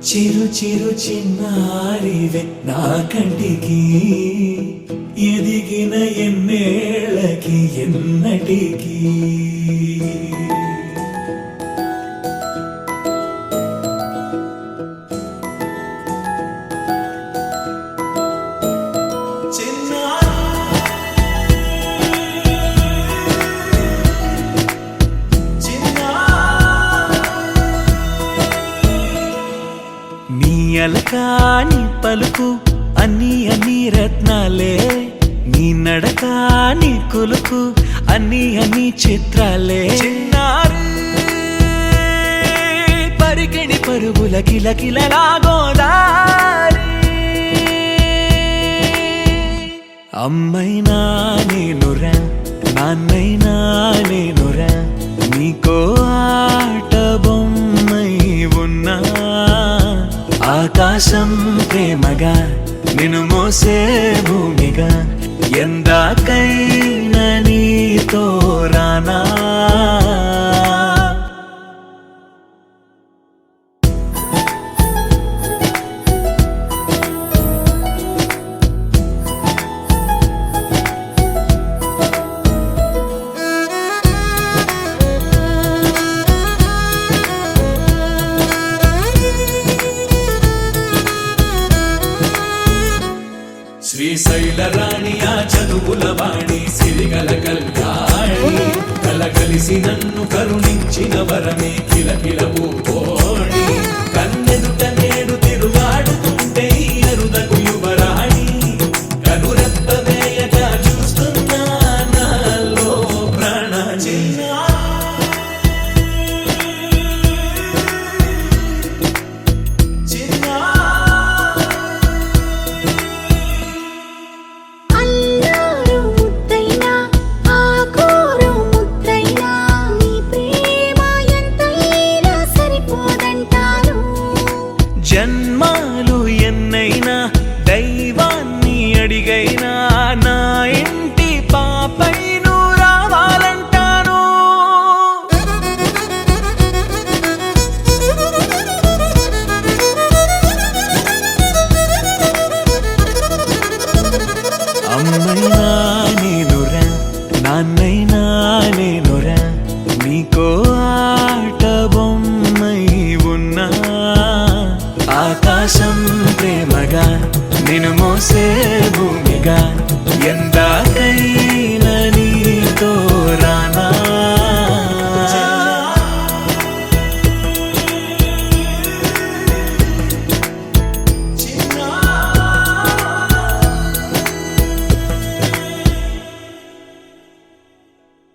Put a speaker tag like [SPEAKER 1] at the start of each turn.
[SPEAKER 1] చిరు చిరు చిన్నారివే నా కంటికి ఎదిగిన ఎన్నేళ్ళకి ఎన్నటికి అలకాని పలుకు అన్ని అన్ని రత్నాలే నీ నడక నీ కులుకు అన్ని అన్ని చిత్రాలే చిన్నారు పరికిణి పరుగుల కిలకిలలా గోదారి అమ్మైనా నేనురా నాన్నైనా నేనురా నీకో ఆట బొమ్మై ఉన్నా ఆకాశం ప్రేమగా నిన్ను మోసే భూమిగా ఎందాకైనా నీతో రానా శ్రీశైల రాణి ఆ చదువుల వాణి సిరిగల కళ్యాణి కలగలిసి నన్ను కరుణించిన వరమే కిలకిల పూకోణి కన్నెదుట నేడు తిరుగాడుతుంటే అరుదకు యువరాణి కనురెప్ప వేయగా చూస్తున్నా నాలో ప్రాణ జన్మాలు ఎన్నైనా దైవాన్ని అడిగైనా నా ఇంటి పాపై నువ్వు రావాలంటాను అమ్మైనా నేనురా నాన్నైనా నేనురా నీకో ఆట బొమ్మై ఉన్నా ఆకాశం ప్రేమగా నిన్ను మోసే భూమిగా ఎందాక